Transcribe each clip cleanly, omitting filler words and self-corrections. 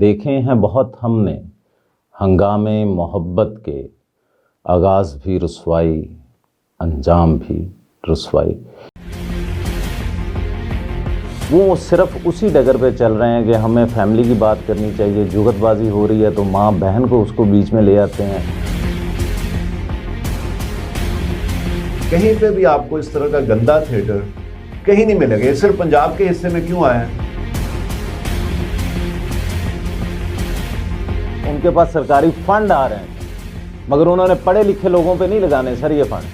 دیکھے ہیں بہت ہم نے ہنگامے محبت کے، آغاز بھی رسوائی انجام بھی رسوائی۔ وہ صرف اسی ڈگر پہ چل رہے ہیں کہ ہمیں فیملی کی بات کرنی چاہیے، جگت بازی ہو رہی ہے تو ماں بہن کو اس کو بیچ میں لے آتے ہیں۔ کہیں پہ بھی آپ کو اس طرح کا گندا تھیٹر کہیں نہیں ملے گا، یہ صرف پنجاب کے حصے میں کیوں آیا ہے؟ ان کے پاس سرکاری فنڈ آ رہے ہیں مگر انہوں نے پڑھے لکھے لوگوں پہ نہیں لگانے سر یہ فنڈ،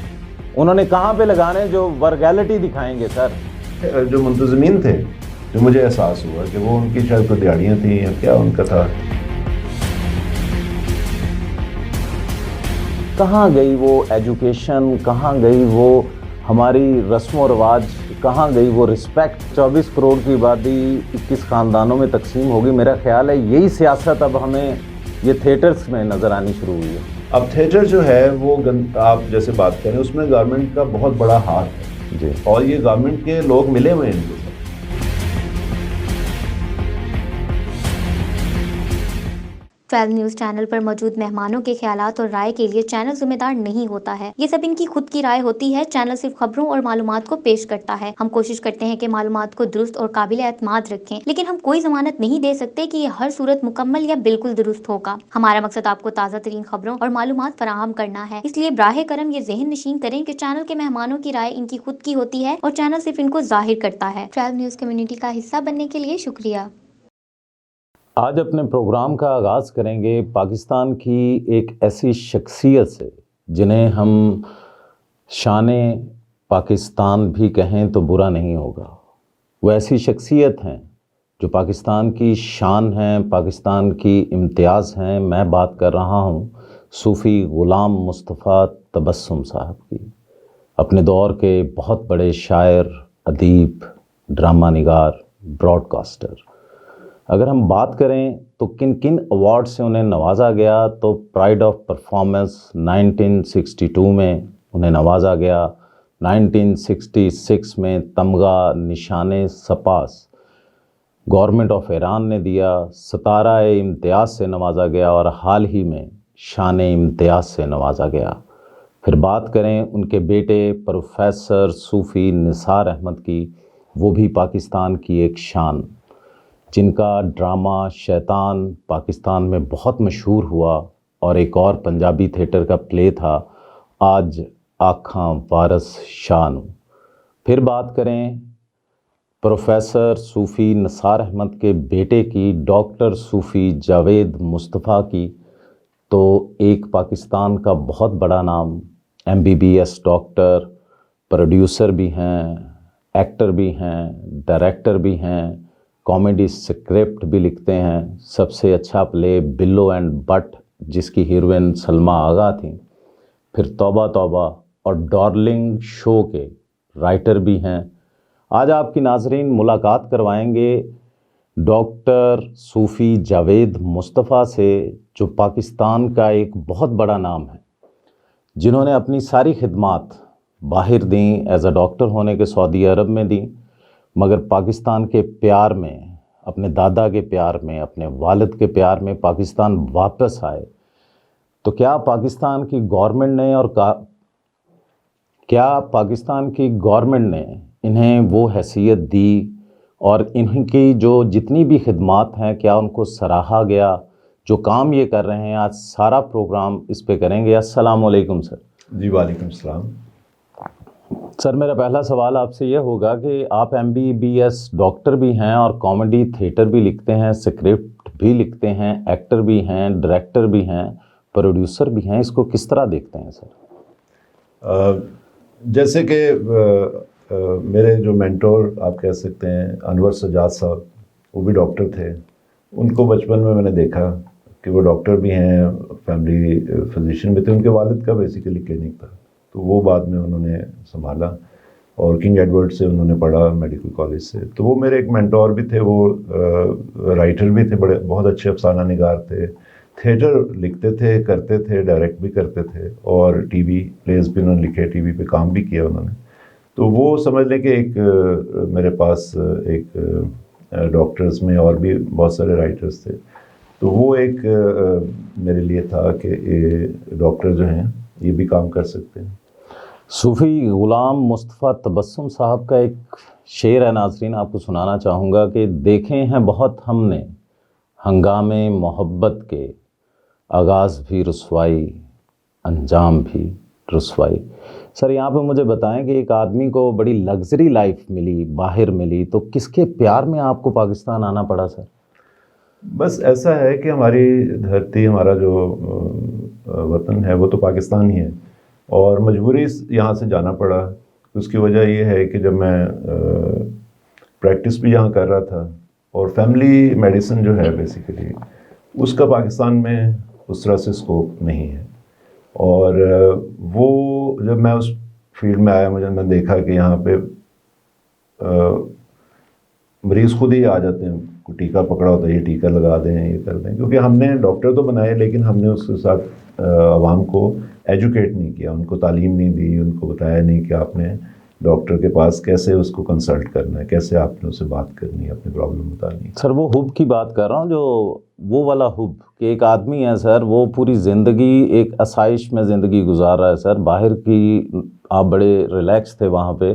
انہوں نے کہاں پہ لگانے جو ورگیلٹی دکھائیں گے سر۔ جو منتظمین تھے، جو مجھے احساس ہوا کہ وہ ان کی شاید کوئی دیہڑیاں تھیں یا کیا ان کا تھا، کہاں گئی وہ ایجوکیشن، کہاں گئی وہ ہماری رسم و رواج، کہاں گئی وہ رسپیکٹ؟ 24 کروڑ کی آبادی 21 خاندانوں میں تقسیم ہوگی۔ میرا خیال ہے یہی سیاست اب ہمیں یہ تھیٹرز میں نظر آنی شروع ہوئی ہے۔ اب تھیٹر جو ہے وہ آپ جیسے بات کریں اس میں گورنمنٹ کا بہت بڑا ہاتھ ہے جی، اور یہ گورنمنٹ کے لوگ ملے ہوئے ہیں ان کے ساتھ۔ ٹویلو نیوز چینل پر موجود مہمانوں کے خیالات اور رائے کے لیے چینل ذمہ دار نہیں ہوتا ہے، یہ سب ان کی خود کی رائے ہوتی ہے۔ چینل صرف خبروں اور معلومات کو پیش کرتا ہے۔ ہم کوشش کرتے ہیں کہ معلومات کو درست اور قابل اعتماد رکھیں، لیکن ہم کوئی ضمانت نہیں دے سکتے کہ یہ ہر صورت مکمل یا بالکل درست ہوگا۔ ہمارا مقصد آپ کو تازہ ترین خبروں اور معلومات فراہم کرنا ہے، اس لیے براہ کرم یہ ذہن نشین کریں کہ چینل کے مہمانوں کی رائے ان کی خود کی ہوتی ہے اور چینل صرف ان کو ظاہر کرتا ہے۔ ٹویلو نیوز کمیونٹی کا حصہ بننے کے لیے شکریہ۔ آج اپنے پروگرام کا آغاز کریں گے پاکستان کی ایک ایسی شخصیت سے جنہیں ہم شان پاکستان بھی کہیں تو برا نہیں ہوگا۔ وہ ایسی شخصیت ہیں جو پاکستان کی شان ہیں، پاکستان کی امتیاز ہیں۔ میں بات کر رہا ہوں صوفی غلام مصطفیٰ تبسم صاحب کی، اپنے دور کے بہت بڑے شاعر، ادیب، ڈرامہ نگار، براڈ کاسٹر۔ اگر ہم بات کریں تو کن کن ایوارڈ سے انہیں نوازا گیا تو پرائڈ آف پرفارمنس 1962 میں انہیں نوازا گیا، 1966 میں تمغہ نشان سپاس گورنمنٹ آف ایران نے دیا، ستارہ امتیاز سے نوازا گیا اور حال ہی میں شان امتیاز سے نوازا گیا۔ پھر بات کریں ان کے بیٹے پروفیسر صوفی نثار احمد کی، وہ بھی پاکستان کی ایک شان، جن کا ڈرامہ شیطان پاکستان میں بہت مشہور ہوا اور ایک اور پنجابی تھیٹر کا پلے تھا آج آکھاں وارث شان۔ پھر بات کریں پروفیسر صوفی نثار احمد کے بیٹے کی، ڈاکٹر صوفی جاوید مصطفیٰ کی، تو ایک پاکستان کا بہت بڑا نام، MBBS ڈاکٹر، پروڈیوسر بھی ہیں، ایکٹر بھی ہیں، ڈائریکٹر بھی ہیں، کامیڈی اسکرپٹ بھی لکھتے ہیں۔ سب سے اچھا پلے بلو اینڈ بٹ جس کی ہیروئن سلمیٰ آغا تھیں۔ پھر توبہ توبہ اور ڈارلنگ شو کے رائٹر بھی ہیں۔ آج آپ کی ناظرین ملاقات کروائیں گے ڈاکٹر صوفی جاوید مصطفیٰ سے، جو پاکستان کا ایک بہت بڑا نام ہے، جنہوں نے اپنی ساری خدمات باہر دیں، ایز اے ڈاکٹر ہونے کے سعودی عرب میں دیں، مگر پاکستان کے پیار میں، اپنے دادا کے پیار میں، اپنے والد کے پیار میں پاکستان واپس آئے۔ تو کیا پاکستان کی گورنمنٹ نے انہیں وہ حیثیت دی اور ان کی جو جتنی بھی خدمات ہیں کیا ان کو سراہا گیا؟ جو کام یہ کر رہے ہیں، آج سارا پروگرام اس پہ کریں گے۔ السلام علیکم سر۔ جی وعلیکم السلام۔ سر میرا پہلا سوال آپ سے یہ ہوگا کہ آپ MBBS ڈاکٹر بھی ہیں اور کامیڈی تھیٹر بھی لکھتے ہیں، اسکرپٹ بھی لکھتے ہیں، ایکٹر بھی ہیں، ڈائریکٹر بھی ہیں، پروڈیوسر بھی ہیں، اس کو کس طرح دیکھتے ہیں سر؟ جیسے کہ میرے جو مینٹور آپ کہہ سکتے ہیں انور سجاد صاحب، وہ بھی ڈاکٹر تھے۔ ان کو بچپن میں نے دیکھا کہ وہ ڈاکٹر بھی ہیں، فیملی فزیشین بھی تھے۔ ان کے والد کا بیسیکلی کلینک تھا، تو وہ بعد میں انہوں نے سنبھالا اور کنگ ایڈورڈ سے انہوں نے پڑھا، میڈیکل کالج سے۔ تو وہ میرے ایک مینٹور بھی تھے، وہ رائٹر بھی تھے، بہت اچھے افسانہ نگار تھے، تھیٹر لکھتے تھے، کرتے تھے، ڈائریکٹ بھی کرتے تھے، اور ٹی وی پلیز بھی انہوں نے لکھے، ٹی وی پہ کام بھی کیا انہوں نے۔ تو وہ سمجھ لیں کہ ایک میرے پاس ایک ڈاکٹرز میں اور بھی بہت سارے رائٹرز تھے۔ تو وہ ایک میرے لیے تھا کہ ڈاکٹر جو ہیں یہ بھی کام کر سکتے ہیں. صوفی غلام مصطفیٰ تبسم صاحب کا ایک شعر ہے ناظرین، آپ کو سنانا چاہوں گا کہ دیکھے ہیں بہت ہم نے ہنگامے محبت کے، آغاز بھی رسوائی انجام بھی رسوائی. سر یہاں پہ مجھے بتائیں کہ ایک آدمی کو بڑی لگژری لائف ملی، باہر ملی، تو کس کے پیار میں آپ کو پاکستان آنا پڑا سر؟ بس ایسا ہے کہ ہماری دھرتی، ہمارا جو وطن ہے وہ تو پاکستان ہی ہے، اور مجبوری یہاں سے جانا پڑا. اس کی وجہ یہ ہے کہ جب میں پریکٹس بھی یہاں کر رہا تھا، اور فیملی میڈیسن جو ہے بیسیکلی اس کا پاکستان میں اس طرح سے اسکوپ نہیں ہے. اور وہ جب میں اس فیلڈ میں آیا، میں دیکھا کہ یہاں پہ مریض خود ہی آ جاتے ہیں، کوئی ٹیکہ پکڑا ہوتا ہے، یہ ٹیکہ لگا دیں، یہ کر دیں، کیونکہ ہم نے ڈاکٹر تو بنائے لیکن ہم نے اس کے ساتھ عوام کو ایجوکیٹ نہیں کیا، ان کو تعلیم نہیں دی، ان کو بتایا نہیں کہ آپ نے ڈاکٹر کے پاس کیسے اس کو کنسلٹ کرنا ہے، کیسے آپ نے اسے بات کرنی ہے، اپنی پرابلم بتانی ہے. سر وہ حب کی بات کر رہا ہوں، جو وہ والا حب کہ ایک آدمی ہے سر، وہ پوری زندگی ایک آسائش میں زندگی گزار رہا ہے سر، باہر کی آپ بڑے ریلیکس تھے وہاں پہ،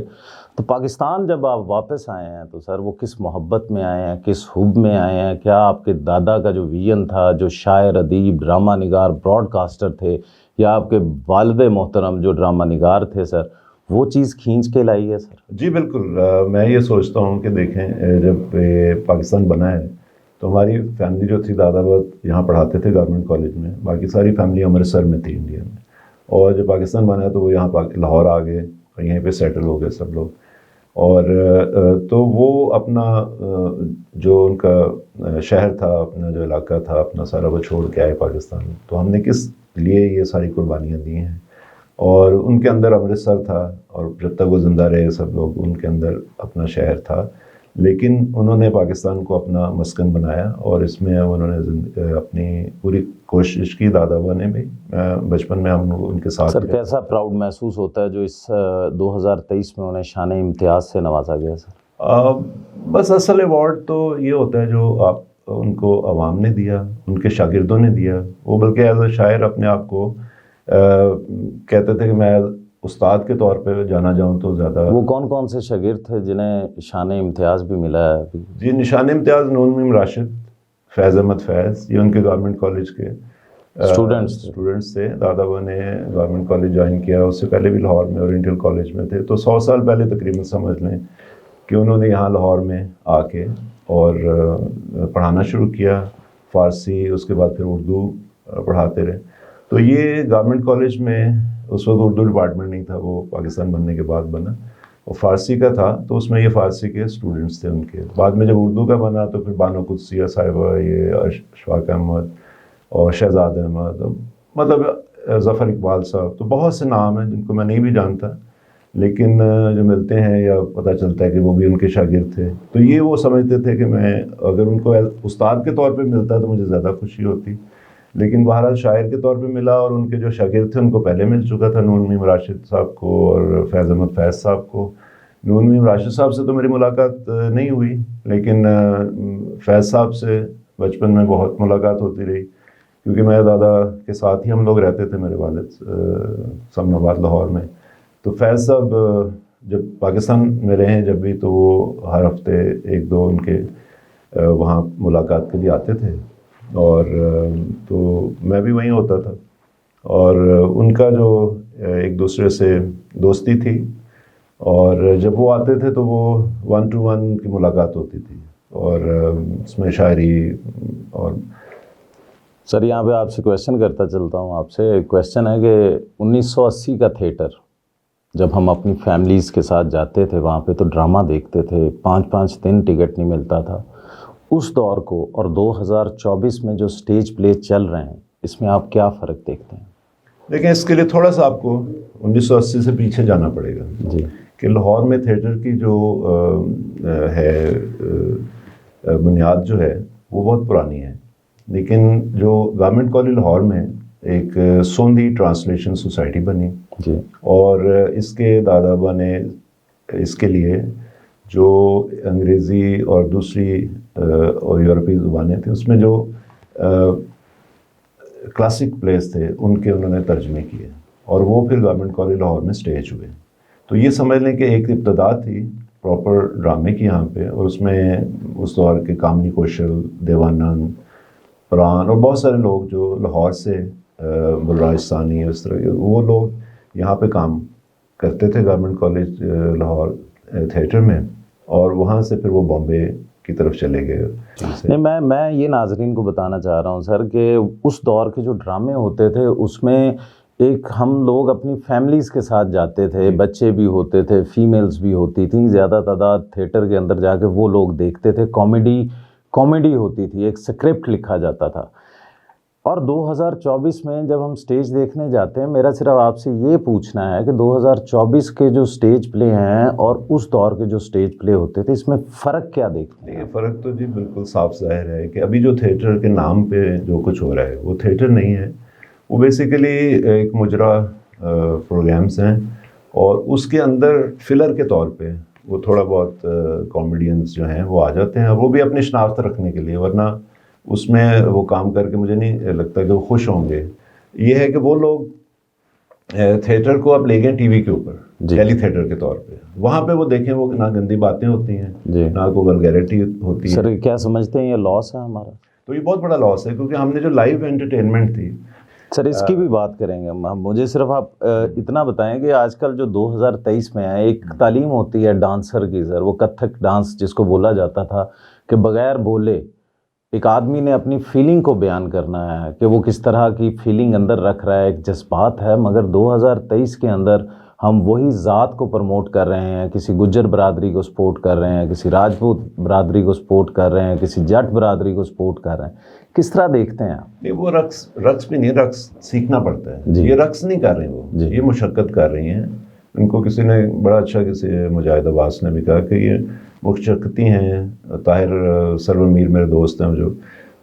تو پاکستان جب آپ واپس آئے ہیں تو سر وہ کس محبت میں آئے ہیں، کس حب میں آئے ہیں؟ کیا آپ کے دادا کا جو ویژن تھا، جو شاعر، ادیب، ڈرامہ نگار، براڈ کاسٹر تھے، یا آپ کے والد محترم جو ڈرامہ نگار تھے سر، وہ چیز کھینچ کے لائی ہے سر؟ جی بالکل. میں یہ سوچتا ہوں کہ دیکھیں، جب پاکستان بنا ہے تو ہماری فیملی جو تھی، دادا بہت یہاں پڑھاتے تھے گورنمنٹ کالج میں، باقی ساری فیملی امرتسر میں تھی انڈیا میں. اور جب پاکستان بنا تو وہ یہاں لاہور آ گئے اور یہیں پہ سیٹل ہو گئے سب لوگ. اور تو وہ اپنا جو ان کا شہر تھا، اپنا جو علاقہ تھا، اپنا سارا وہ چھوڑ کے آئے پاکستان. تو ہم نے کس لیے یہ ساری قربانیاں دی ہیں، اور ان کے اندر امرتسر تھا، اور جب تک وہ زندہ رہے سب لوگ، ان کے اندر اپنا شہر تھا، لیکن انہوں نے پاکستان کو اپنا مسکن بنایا، اور اس میں انہوں نے اپنی پوری کوشش کی. دادا ابا نے بھی، بچپن میں ہم لوگ ان کے ساتھ. سر کیسا پراؤڈ محسوس ہوتا ہے جو اس 2023 میں انہیں شان امتیاز سے نوازا گیا سر؟ بس اصل ایوارڈ تو یہ ہوتا ہے جو آپ ان کو عوام نے دیا، ان کے شاگردوں نے دیا. وہ بلکہ ایز اے شاعر اپنے آپ کو کہتے تھے کہ میں استاد کے طور پہ جانا جاؤں تو زیادہ. وہ کون کون سے شاگرد تھے جنہیں شان امتیاز بھی ملا ہے ابھی؟ جی، نشان امتیاز نون میم راشد، فیض احمد فیض، یہ ان کے گورنمنٹ کالج کے اسٹوڈنٹس تھے. دادا ابا نے گورنمنٹ کالج جوائن کیا، اس سے پہلے بھی لاہور میں اورینٹل کالج میں تھے. تو 100 سال پہلے تقریباً سمجھ لیں کہ انہوں نے یہاں لاہور میں آ کے اور پڑھانا شروع کیا، فارسی، اس کے بعد پھر اردو پڑھاتے رہے. تو یہ گورنمنٹ کالج میں اس وقت اردو ڈپارٹمنٹ نہیں تھا، وہ پاکستان بننے کے بعد بنا، اور فارسی کا تھا. تو اس میں یہ فارسی کے اسٹوڈنٹس تھے ان کے. بعد میں جب اردو کا بنا تو پھر بانو قدسیہ صاحبہ، یہ اشفاق احمد اور شہزاد احمد، مطلب ظفر اقبال صاحب. تو بہت سے نام ہیں جن کو میں نہیں بھی جانتا، لیکن جو ملتے ہیں یا پتہ چلتا ہے کہ وہ بھی ان کے شاگرد تھے. تو یہ وہ سمجھتے تھے کہ میں اگر ان کو استاد کے طور پہ ملتا تو مجھے زیادہ خوشی ہوتی، لیکن بہرحال شاعر کے طور پہ ملا. اور ان کے جو شاگرد تھے ان کو پہلے مل چکا تھا، نون میم راشد صاحب کو اور فیض احمد فیض صاحب کو. نون میم راشد صاحب سے تو میری ملاقات نہیں ہوئی، لیکن فیض صاحب سے بچپن میں بہت ملاقات ہوتی رہی، کیونکہ میرے دادا کے ساتھ ہی ہم لوگ رہتے تھے، میرے والد سمن آباد لاہور میں. تو فیض صاحب جب پاکستان میں رہے جب بھی، تو وہ ہر ہفتے 1-2 ان کے وہاں ملاقات کے لیے آتے تھے، اور تو میں بھی وہیں ہوتا تھا. اور ان کا جو ایک دوسرے سے دوستی تھی، اور جب وہ آتے تھے تو وہ 1 to 1 کی ملاقات ہوتی تھی، اور اس میں شاعری. اور سر یہاں پہ آپ سے کویشچن کرتا چلتا ہوں. آپ سے کویشچن ہے کہ 1980 کا تھیٹر، جب ہم اپنی فیملیز کے ساتھ جاتے تھے وہاں پہ تو ڈرامہ دیکھتے تھے، 5-5 دن ٹکٹ نہیں ملتا تھا. اس دور کو اور 2024 میں جو سٹیج پلے چل رہے ہیں، اس میں آپ کیا فرق دیکھتے ہیں؟ دیکھیں، اس کے لیے تھوڑا سا آپ کو 1980 سے پیچھے جانا پڑے گا. جی. کہ لاہور میں تھیٹر کی جو ہے بنیاد جو ہے وہ بہت پرانی ہے، لیکن جو گورنمنٹ کالج لاہور میں ایک سوندھی ٹرانسلیشن سوسائٹی بنی. جی. اور اس کے دادا ابا نے اس کے لیے جو انگریزی اور دوسری اور یورپی زبانیں تھیں، اس میں جو کلاسک پلیز تھے ان کے انہوں نے ترجمے کیے اور وہ پھر گورنمنٹ کالج لاہور میں اسٹیج ہوئے. تو یہ سمجھ لیں کہ ایک ابتدا تھی پراپر ڈرامے کی یہاں پہ, اور اس میں اس دور کے کامنی کوشل, دیوانند, پران اور بہت سارے لوگ جو لاہور سے, بلراج ثانی, اس طرح وہ لوگ یہاں پہ کام کرتے تھے گورنمنٹ کالج لاہور تھیٹر میں, اور وہاں سے پھر وہ بامبے کی طرف چلے گئے. نہیں, میں یہ ناظرین کو بتانا چاہ رہا ہوں سر کہ اس دور کے جو ڈرامے ہوتے تھے اس میں ایک ہم لوگ اپنی فیملیز کے ساتھ جاتے تھے, بچے بھی ہوتے تھے, فیمیلز بھی ہوتی تھیں, زیادہ تعداد تھیٹر کے اندر جا کے وہ لوگ دیکھتے تھے. کامیڈی ہوتی تھی, ایک اسکرپٹ لکھا جاتا تھا. اور 2024 میں جب ہم سٹیج دیکھنے جاتے ہیں, میرا صرف آپ سے یہ پوچھنا ہے کہ 2024 کے جو سٹیج پلے ہیں اور اس دور کے جو سٹیج پلے ہوتے تھے, اس میں فرق کیا دیکھتے ہیں؟ یہ فرق تو جی بالکل صاف ظاہر ہے کہ ابھی جو تھیٹر کے نام پہ جو کچھ ہو رہا ہے وہ تھیٹر نہیں ہے, وہ بیسیکلی ایک مجرا پروگرامز ہیں, اور اس کے اندر فلر کے طور پہ وہ تھوڑا بہت کامیڈینز جو ہیں وہ آ جاتے ہیں, وہ بھی اپنی شناخت رکھنے کے لیے, ورنہ اس میں وہ کام کر کے مجھے نہیں لگتا کہ وہ خوش ہوں گے. یہ ہے کہ وہ لوگ تھیٹر کو اب لے گئے ٹی وی کے اوپر, ٹیلی تھیٹر کے طور پہ, وہاں پہ وہ دیکھیں وہ نہ گندی باتیں ہوتی ہیں, نہ کوئی ولگیرٹی ہوتی ہے. سر کیا سمجھتے ہیں یہ لاس ہے ہمارا؟ تو یہ بہت بڑا لاس ہے, کیونکہ ہم نے جو لائیو انٹرٹینمنٹ تھی. سر اس کی بھی بات کریں گے ہم. مجھے صرف آپ اتنا بتائیں کہ آج کل جو 2023 میں ہے, ایک تعلیم ہوتی ہے ڈانسر کی سر, وہ کتھک ڈانس جس کو بولا جاتا تھا کہ بغیر بولے ایک آدمی نے اپنی فیلنگ کو بیان کرنا ہے کہ وہ کس طرح کی فیلنگ اندر رکھ رہا ہے, ایک جذبات ہے. مگر 2023 کے اندر ہم وہی ذات کو پروموٹ کر رہے ہیں, کسی گجر برادری کو سپورٹ کر رہے ہیں, کسی راجپوت برادری کو سپورٹ کر رہے ہیں, کسی جٹ برادری کو سپورٹ کر رہے ہیں. کس طرح دیکھتے ہیں آپ؟ نہیں, وہ رقص بھی نہیں, رقص سیکھنا پڑتا ہے. یہ رقص نہیں کر رہے وہ, یہ مشقت کر رہی ہیں. ان کو کسی نے بڑا اچھا, کسی مجاہد عباس نے بھی کہا کہ یہ مشقتی ہیں. طاہر سرور میر میرے دوست ہیں جو,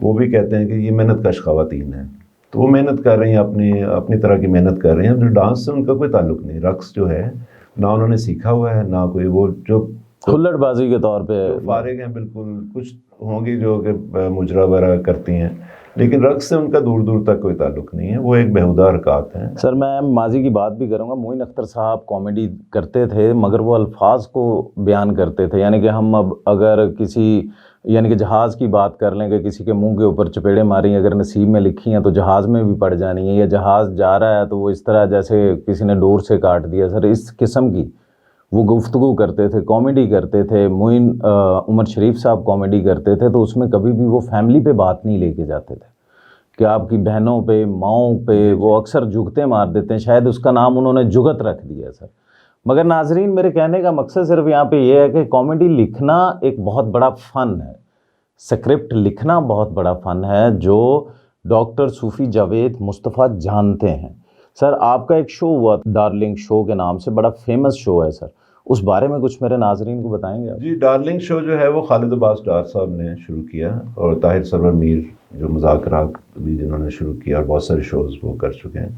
وہ بھی کہتے ہیں کہ یہ محنت کش خواتین ہیں. تو وہ محنت کر رہی ہیں, اپنی طرح کی محنت کر رہی ہیں. جو ڈانس سے ان کا کوئی تعلق نہیں. رقص جو ہے نہ انہوں نے سیکھا ہوا ہے, نہ کوئی وہ جو کھلڑ بازی کے طور پہ فارغ ہیں بالکل. کچھ ہوں گی جو کہ مجرا وغیرہ کرتی ہیں, لیکن رقص سے ان کا دور دور تک کوئی تعلق نہیں ہے. وہ ایک بیہودہ حرکات ہیں. سر میں ماضی کی بات بھی کروں گا. معین اختر صاحب کامیڈی کرتے تھے, مگر وہ الفاظ کو بیان کرتے تھے. یعنی کہ ہم اب اگر کسی یعنی کہ جہاز کی بات کر لیں کہ کسی کے منہ کے اوپر چپیڑے ماری اگر نصیب میں لکھی ہیں تو جہاز میں بھی پڑ جانی ہے, یا جہاز جا رہا ہے تو وہ اس طرح جیسے کسی نے ڈور سے کاٹ دیا. سر اس قسم کی وہ گفتگو کرتے تھے, کامیڈی کرتے تھے. معین عمر شریف صاحب کامیڈی کرتے تھے, تو اس میں کبھی بھی وہ فیملی پہ بات نہیں لے کے جاتے تھے کہ آپ کی بہنوں پہ, ماؤں پہ. وہ اکثر جگتے مار دیتے ہیں, شاید اس کا نام انہوں نے جگت رکھ دیا سر. مگر ناظرین, میرے کہنے کا مقصد صرف یہاں پہ یہ ہے کہ کامیڈی لکھنا ایک بہت بڑا فن ہے, سکرپٹ لکھنا بہت بڑا فن ہے, جو ڈاکٹر صوفی جاوید مصطفیٰ جانتے ہیں. سر آپ کا ایک شو ہوا ڈارلنگ شو کے نام سے, بڑا فیمس شو ہے سر, اس بارے میں کچھ میرے ناظرین کو بتائیں گے آپ؟ جی, ڈارلنگ شو جو ہے وہ خالد عباس ڈار صاحب نے شروع کیا, اور طاہر سرور میر جو مذاکرات بھی جنہوں نے شروع کیا, اور بہت سارے شوز وہ کر چکے ہیں.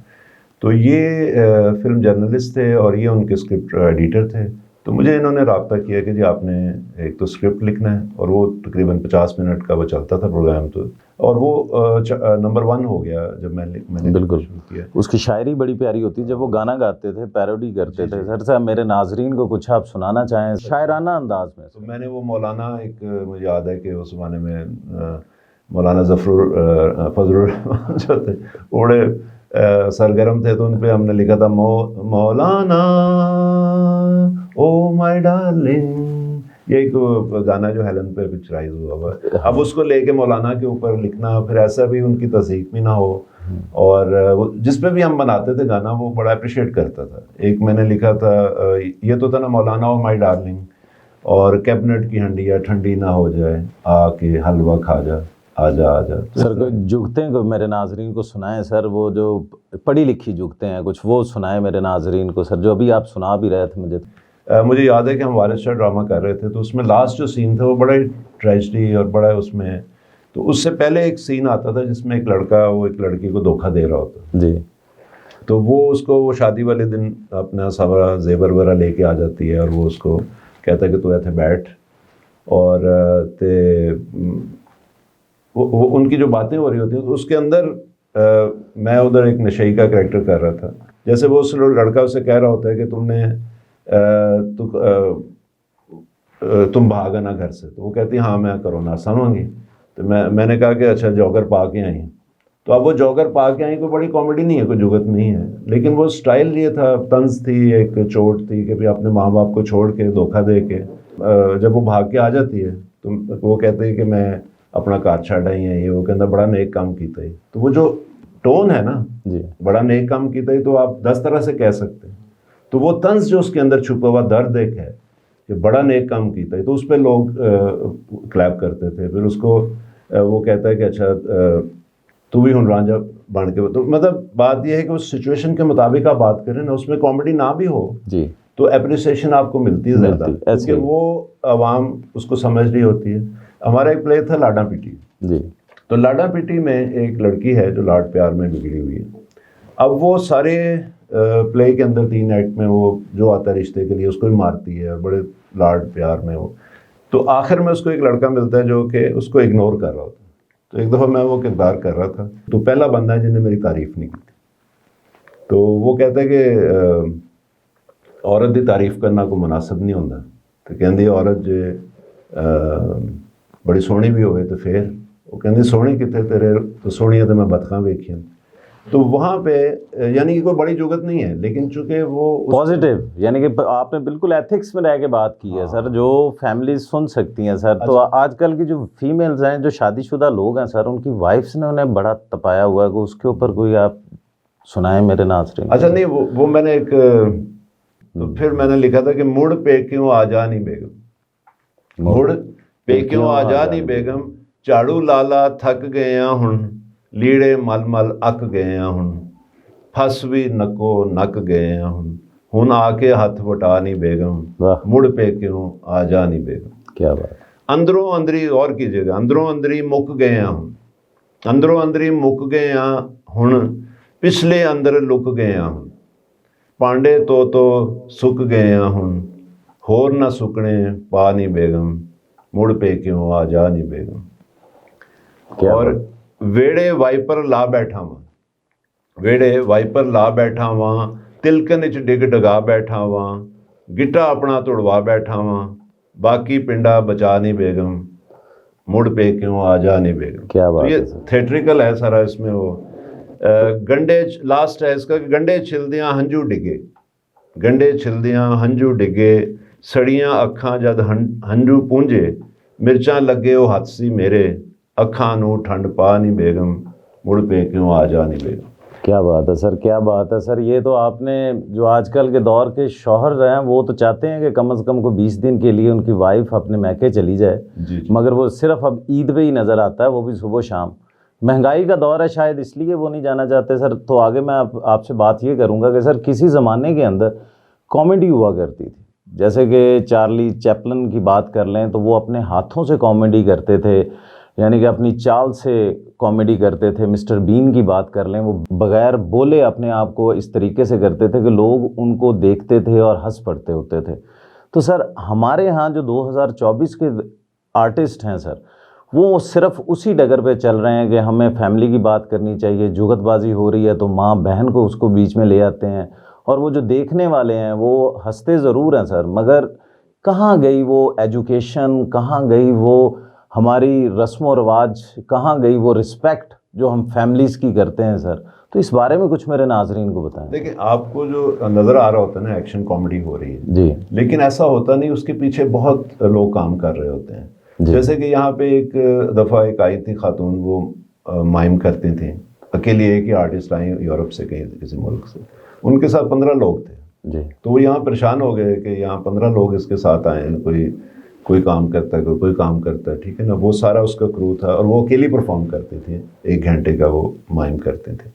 تو یہ فلم جرنلسٹ تھے اور یہ ان کے اسکرپٹ ایڈیٹر تھے. تو مجھے انہوں نے رابطہ کیا کہ جی آپ نے ایک تو اسکرپٹ لکھنا ہے, اور وہ تقریباً 50 منٹ کا وہ چلتا تھا پروگرام. تو اور وہ نمبر 1 ہو گیا جب میں نے بالکل شروع کیا. اس کی شاعری بڑی پیاری ہوتی ہے, جب وہ گانا گاتے تھے, پیروڈی کرتے تھے. سر صاحب میرے ناظرین کو کچھ آپ سنانا چاہیں شاعرانہ انداز میں؟ تو میں نے وہ مولانا, ایک مجھے یاد ہے کہ اس زمانے میں مولانا فضل الرحمان جو تھے بڑے سرگرم تھے, تو ان پہ ہم نے لکھا تھا مولانا او مائی ڈارلنگ. یہ ایک گانا جو ہیلن پہ پکچرائز ہوا ہوا ہے. اب اس کو لے کے مولانا کے اوپر لکھنا, پھر ایسا بھی ان کی تصدیق بھی نہ ہو, اور جس پہ بھی ہم بناتے تھے گانا وہ بڑا اپریشیٹ کرتا تھا. ایک میں نے لکھا تھا, یہ تو تھا نا مولانا او مائی ڈارلنگ, اور کیبنٹ کی ہنڈیا ٹھنڈی نہ ہو جائے, آ کے حلوہ کھا جا, آجا آجا. سر کوئی جگتیں کو میرے ناظرین کو سنائیں سر, وہ جو پڑھی لکھی جگتیں ہیں کچھ وہ سنائیں میرے ناظرین کو سر, جو ابھی آپ سنا بھی رہے تھے. مجھے یاد ہے کہ ہم وارث شاہ ڈرامہ کر رہے تھے, تو اس میں لاسٹ جو سین تھا وہ بڑا ٹریجڈی اور بڑا اس میں, تو اس سے پہلے ایک سین آتا تھا جس میں ایک لڑکا وہ ایک لڑکی کو دھوکہ دے رہا ہوتا جی. تو وہ اس کو وہ شادی والے دن اپنا سارا زیور وغیرہ لے کے آ جاتی ہے, اور وہ اس کو کہتا ہے کہ تو ایتھے بیٹھ, اور تے وہ ان کی جو باتیں ہو رہی ہوتی ہیں تو اس کے اندر میں ادھر ایک نشئی کا کریکٹر کر رہا تھا. جیسے وہ اس لڑکا اسے کہہ رہا ہوتا ہے کہ تم بھاگا نا گھر سے, تو وہ کہتی ہاں میں کرونا سنوں گی. تو میں نے کہا کہ اچھا جوگر پا کے آئی. تو اب وہ جوگر پا کے آئی کوئی بڑی کامیڈی نہیں ہے, کوئی جگت نہیں ہے, لیکن وہ سٹائل یہ تھا, طنز تھی, ایک چوٹ تھی کہ اپنے ماں باپ کو چھوڑ کے دھوکہ دے کے جب وہ بھاگ کے آ جاتی ہے تو وہ کہتے ہیں کہ میں اپنا کار چھڑ آئی ہیں, یہ وہ کہتا بڑا نیک کام کیتا ہے. تو وہ جو ٹون ہے نا جی بڑا نیک کام کیتا ہے, تو آپ 10 طرح سے کہہ سکتے ہیں. تو وہ طنز جو اس کے اندر چھپا ہوا درد ایک ہے کہ بڑا نیک کام کیتا ہے, تو اس پہ لوگ کلیپ کرتے تھے. پھر اس کو وہ کہتا ہے کہ اچھا تو بھی ہن رانجھا بن کے, تو مطلب بات یہ ہے کہ اس سچویشن کے مطابق آپ بات کریں نا, اس میں کامیڈی نہ بھی ہو جی تو اپریسیشن آپ کو ملتی ہے زیادہ, کیونکہ وہ عوام اس کو سمجھ رہی ہوتی ہے. ہمارا ایک پلے تھا لاڈا پیٹی جی. تو لاڈا پیٹی میں ایک لڑکی ہے جو لاڈ پیار میں بگڑی ہوئی ہے. اب وہ سارے پلے کے اندر 3 ایکٹ میں وہ جو آتا ہے رشتے کے لیے اس کو بھی مارتی ہے, بڑے لاڈ پیار میں وہ. تو آخر میں اس کو ایک لڑکا ملتا ہے جو کہ اس کو اگنور کر رہا ہوتا ہے. تو ایک دفعہ میں وہ کردار کر رہا تھا, تو پہلا بندہ ہے جن نے میری تعریف نہیں کی تھی. تو وہ کہتا ہے کہ عورت کی تعریف کرنا کوئی مناسب نہیں ہوتا. تو کہندی عورت جو بڑی سونی بھی ہوئے تو پھر وہ کہندی سونی کتنے تیرے, تو سونی ہے تو میں بطخاں ویکھیاں. تو وہاں پہ یعنی کہ کوئی بڑی جگت نہیں ہے, لیکن چونکہ وہ پازیٹیو, یعنی کہ آپ نے بالکل ایتھکس میں رہ کے بات کی ہے سر, جو فیملیز سن سکتی ہیں سر. تو آج کل کی جو فیمیلز ہیں, جو شادی شدہ لوگ ہیں سر, ان کی وائفس نے انہیں بڑا تپایا ہوا ہے, کہ اس کے اوپر کوئی آپ سنائیں میرے ناظرین. اچھا نہیں, وہ میں نے ایک تو پھر میں نے لکھا تھا کہ مڑ پہ کیوں آ جا نہیں بیگم, مڑ پہ کیوں آ جا نہیں بیگم, جھاڑو لالا تھک گئے ہن, لیڑے مل مل اک گئے ہن, پھس بھی نکو نک گئے ہن آ کے ہاتھ وٹا نہیں بیگم, مڑ پہ کیوں آ جا نہیں بیگم. کیا بات. اندروں اندری غور کیجیے گا, اندروں اندری مک گئے ہن, اندروں اندری مک گئے ہن, پچھلے اندر لک گئے ہن, پانڈے تو سک گئے ہن, ہور نہ سکنے پا نہیں بیگم, مڑ پہ کیوں آ جا نہیں بیگم. اور ویڑے وائپر لا بیٹھا واں, ویڑے وائپر لا بیٹھا واں, تلکن وچ ڈگ ڈگا بیٹھا واں, گٹا اپنا توڑوا بیٹھا واں, باقی پنڈا بچا نہیں بیگم, مڑ پہ کیوں آ جا نہیں بیگم. کیا بات. یہ تھیٹریکل ہے سارا اس میں. وہ گنڈے لاسٹ ہے اس کا, کہ گنڈے چھلدیاں ہنجو ڈگے, گنڈے چھلدیاں ہنجو ڈگے, سڑیاں اکھاں جد ہنجو پونجے, مرچاں لگے وہ ہاتھ سی میرے, اکھاں نو ٹھنڈ پا نہیں بیگم, مڑ پہ کیوں آ جا نہیں بیگم. کیا بات ہے سر, کیا بات ہے سر. یہ تو آپ نے جو آج کل کے دور کے شوہر ہیں وہ تو چاہتے ہیں کہ کم از کم کو 20 دن کے لیے ان کی وائف اپنے میکے چلی جائے, مگر وہ صرف اب عید پہ ہی نظر آتا ہے, وہ بھی صبح شام. مہنگائی کا دور ہے شاید اس لیے وہ نہیں جانا چاہتے سر. تو آگے میں آپ سے بات یہ کروں گا کہ سر کسی زمانے کے اندر کامیڈی ہوا کرتی تھی, جیسے کہ چارلی چیپلن کی بات کر لیں تو وہ اپنے ہاتھوں سے کامیڈی کرتے تھے, یعنی کہ اپنی چال سے کامیڈی کرتے تھے. مسٹر بین کی بات کر لیں, وہ بغیر بولے اپنے آپ کو اس طریقے سے کرتے تھے کہ لوگ ان کو دیکھتے تھے اور ہنس پڑتے ہوتے تھے. تو سر ہمارے ہاں جو 2024 کے آرٹسٹ ہیں سر, وہ صرف اسی ڈگر پہ چل رہے ہیں کہ ہمیں فیملی کی بات کرنی چاہیے, جگت بازی ہو رہی ہے تو ماں بہن کو اس کو بیچ میں لے آتے ہیں, اور وہ جو دیکھنے والے ہیں وہ ہنستے ضرور ہیں سر, مگر کہاں گئی وہ ایجوکیشن, کہاں گئی وہ ہماری رسم و رواج, کہاں گئی وہ رسپیکٹ جو ہم فیملیز کی کرتے ہیں سر. تو اس بارے میں کچھ میرے ناظرین کو بتائیں. دیکھیں آپ کو جو نظر آ رہا ہوتا ہے نا ایکشن کامیڈی ہو رہی ہے جی, لیکن ایسا ہوتا نہیں, اس کے پیچھے بہت لوگ کام کر رہے ہوتے ہیں. جیسے کہ یہاں پہ ایک دفعہ ایک آئی تھی خاتون, وہ مائم کرتی تھیں, اکیلی ایک ہی آرٹسٹ آئیں یورپ سے کہیں کسی ملک سے, ان کے ساتھ 15 لوگ تھے. جی, تو وہ یہاں پریشان ہو گئے کہ یہاں 15 لوگ اس کے ساتھ آئے ہیں, کوئی کام کرتا ہے, کوئی کام کرتا ہے, ٹھیک ہے نا. وہ سارا اس کا کرو تھا اور وہ اکیلی پرفارم کرتے تھے, 1 گھنٹے کا وہ مائم کرتے تھے.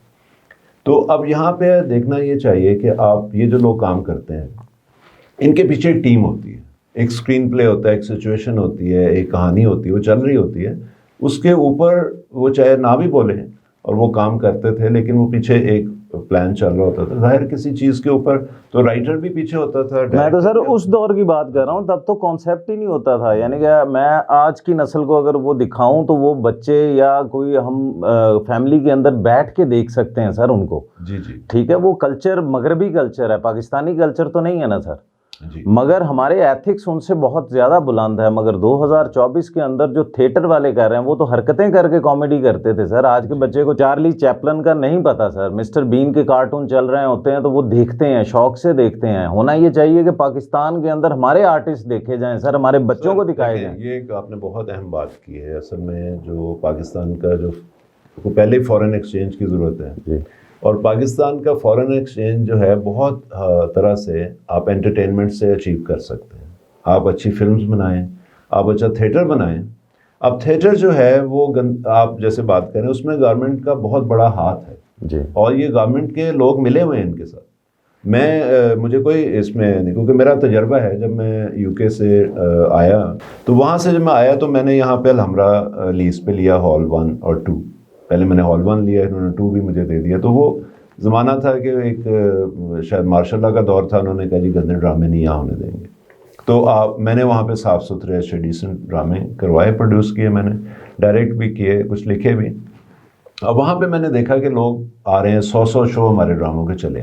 تو اب یہاں پہ دیکھنا یہ چاہیے کہ آپ یہ جو لوگ کام کرتے ہیں ان کے پیچھے ایک ٹیم ہوتی ہے, ایک اسکرین پلے ہوتا ہے, ایک سچویشن ہوتی ہے, ایک کہانی ہوتی ہے, وہ چل رہی ہوتی ہے. اس کے اوپر وہ چاہے نہ بھی بولیں اور وہ کام کرتے تھے, لیکن وہ پیچھے ایک پلان چل رہا ہوتا تھا. ظاہر کسی چیز کے اوپر تو رائٹر بھی پیچھے ہوتا تھا. میں تو سر اس دور کی بات کر رہا ہوں, تب تو کانسیپٹ ہی نہیں ہوتا تھا. یعنی کہ میں آج کی نسل کو اگر وہ دکھاؤں تو وہ بچے یا کوئی ہم فیملی کے اندر بیٹھ کے دیکھ سکتے ہیں سر ان کو. جی جی ٹھیک ہے, وہ کلچر مغربی کلچر ہے, پاکستانی کلچر تو نہیں ہے نا سر. جی. مگر ہمارے ایتھکس ان سے بہت زیادہ بلند ہے. مگر 2024 کے اندر جو تھیٹر والے کر رہے ہیں وہ تو حرکتیں کر کے کامیڈی کرتے تھے سر. آج کے بچے کو چارلی چیپلن کا نہیں پتا سر, مسٹر بین کے کارٹون چل رہے ہوتے ہیں تو وہ دیکھتے ہیں, شوق سے دیکھتے ہیں. ہونا یہ چاہیے کہ پاکستان کے اندر ہمارے آرٹسٹ دیکھے جائیں سر, ہمارے بچوں کو دکھائے جائیں. یہ ایک آپ نے بہت اہم بات کی ہے. اصل میں جو پاکستان کا جو پہلے فورن ایکسچینج کی ضرورت ہے جی, اور پاکستان کا فورن ایکسچینج جو ہے بہت طرح سے آپ انٹرٹینمنٹ سے اچیو کر سکتے ہیں. آپ اچھی فلمز بنائیں, آپ اچھا تھیٹر بنائیں. اب تھیٹر جو ہے وہ آپ جیسے بات کریں اس میں گورنمنٹ کا بہت بڑا ہاتھ ہے جی, اور یہ گورنمنٹ کے لوگ ملے ہوئے ہیں ان کے ساتھ. مجھے کوئی اس میں نہیں, کیونکہ میرا تجربہ ہے جب میں یو کے سے آیا تو وہاں سے جب میں آیا تو میں نے یہاں پہ الحمرہ لیز پہ لیا ہال 1 اور 2. پہلے میں نے ہال 1 لیا, انہوں نے 2 بھی مجھے دے دیا. تو وہ زمانہ تھا کہ ایک شاید مارشاء اللہ کا دور تھا. انہوں نے کہا جی گندے ڈرامے نہیں یہاں ہونے دیں گے. تو میں نے وہاں پہ صاف ستھرے اچھے ڈیسنٹ ڈرامے کروائے, پروڈیوس کیے, میں نے ڈائریکٹ بھی کیے, کچھ لکھے بھی. اب وہاں پہ میں نے دیکھا کہ لوگ آ رہے ہیں, 100 شو ہمارے ڈراموں کے چلے,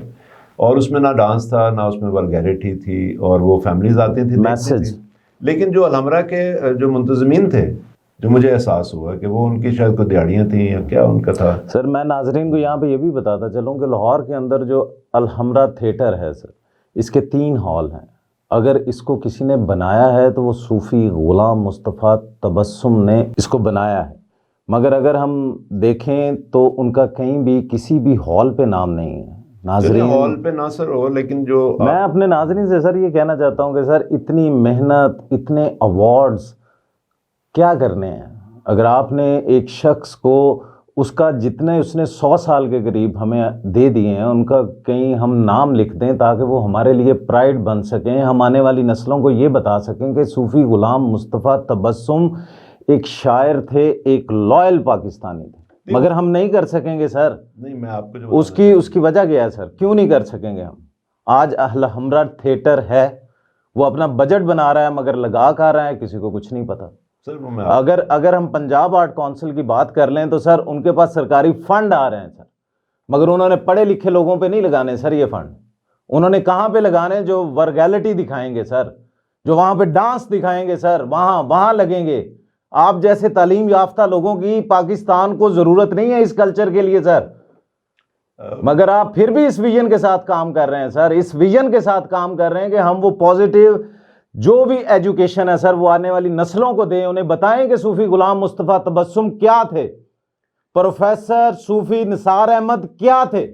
اور اس میں نہ ڈانس تھا نہ اس میں ولگیرٹی تھی, اور وہ فیملیز آتی تھیں میسج. لیکن جو الحمرہ کے جو منتظمین تھے, جو مجھے احساس ہوا کہ وہ ان کی شاید کوئی دیہڑیاں تھیں یا کیا ان کا تھا. سر میں ناظرین کو یہاں پہ یہ بھی بتاتا چلوں کہ لاہور کے اندر جو الحمرہ تھیٹر ہے سر, اس کے 3 ہال ہیں. اگر اس کو کسی نے بنایا ہے تو وہ صوفی غلام مصطفیٰ تبسم نے اس کو بنایا ہے. مگر اگر ہم دیکھیں تو ان کا کہیں بھی کسی بھی ہال پہ نام نہیں ہے. ناظرین ہال پہ نہ سر ہو, لیکن جو میں اپنے ناظرین سے سر یہ کہنا چاہتا ہوں کہ سر اتنی محنت, اتنے ایوارڈز کیا کرنے ہیں. اگر آپ نے ایک شخص کو اس کا جتنے اس نے 100 سال کے قریب ہمیں دے دیے ہیں, ان کا کہیں ہم نام لکھ دیں تاکہ وہ ہمارے لیے پرائڈ بن سکیں, ہم آنے والی نسلوں کو یہ بتا سکیں کہ صوفی غلام مصطفیٰ تبسم ایک شاعر تھے, ایک لائل پاکستانی تھے. مگر ہم نہیں کر سکیں گے سر. نہیں, میں آپ کو اس کی وجہ کیا ہے سر, کیوں نہیں کر سکیں گے ہم؟ آج الحمرہ تھیٹر ہے, وہ اپنا بجٹ بنا رہا ہے مگر لگا کر رہا ہے, کسی کو کچھ نہیں پتا. اگر ہم پنجاب آرٹ کونسل کی بات کر لیں تو سر ان کے پاس سرکاری فنڈ آ رہے ہیں سر, مگر انہوں نے پڑھے لکھے لوگوں پہ نہیں لگانے سر یہ فنڈ. انہوں نے کہاں پہ لگانے؟ جو ورگیلٹی دکھائیں گے سر, جو وہاں پہ ڈانس دکھائیں گے سر, وہاں لگیں گے. آپ جیسے تعلیم یافتہ لوگوں کی پاکستان کو ضرورت نہیں ہے اس کلچر کے لیے سر, مگر آپ پھر بھی اس ویژن کے ساتھ کام کر رہے ہیں سر. اس ویژن کے ساتھ کام کر رہے ہیں کہ ہم وہ پازیٹیو جو بھی ایجوکیشن ہے سر وہ آنے والی نسلوں کو دیں, انہیں بتائیں کہ صوفی غلام مصطفیٰ تبسم کیا تھے, پروفیسر صوفی نثار احمد کیا تھے.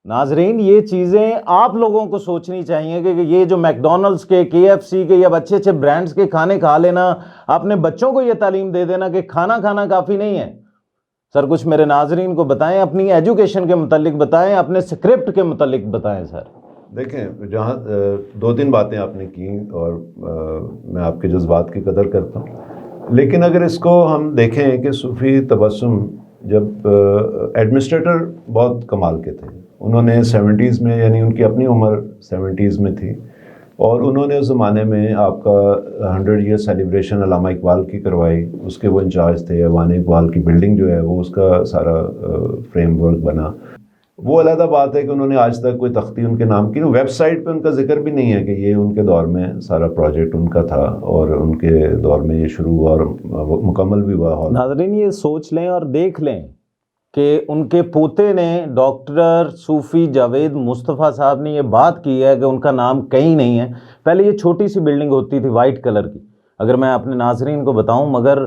ناظرین یہ چیزیں آپ لوگوں کو سوچنی چاہیے کہ یہ جو میک ڈونلڈس کے, KFC کے یا اچھے اچھے برانڈز کے کھانے کھا لینا, اپنے بچوں کو یہ تعلیم دے دینا کہ کھانا کھانا کافی نہیں ہے. سر کچھ میرے ناظرین کو بتائیں, اپنی ایجوکیشن کے متعلق بتائیں, اپنے اسکرپٹ کے متعلق بتائیں سر. دیکھیں, جہاں 2-3 باتیں آپ نے کی اور میں آپ کے جذبات کی قدر کرتا ہوں, لیکن اگر اس کو ہم دیکھیں کہ صوفی تبسم جب ایڈمنسٹریٹر بہت کمال کے تھے, انہوں نے 70s میں, یعنی ان کی اپنی عمر 70s میں تھی, اور انہوں نے اس زمانے میں آپ کا 100 ایئر سیلیبریشن علامہ اقبال کی کروائی. اس کے وہ انچارج تھے. علامہ اقبال کی بلڈنگ جو ہے وہ اس کا سارا فریم ورک بنا. وہ علیحدہ بات ہے کہ انہوں نے آج تک کوئی تختی ان کے نام کی, ویب سائٹ پہ ان کا ذکر بھی نہیں ہے کہ یہ ان کے دور میں سارا پروجیکٹ ان کا تھا اور ان کے دور میں یہ شروع ہوا اور مکمل بھی ہوا. ناظرین یہ سوچ لیں اور دیکھ لیں کہ ان کے پوتے نے ڈاکٹر صوفی جاوید مصطفیٰ صاحب نے یہ بات کی ہے کہ ان کا نام کہیں نہیں ہے. پہلے یہ چھوٹی سی بلڈنگ ہوتی تھی وائٹ کلر کی, اگر میں اپنے ناظرین کو بتاؤں, مگر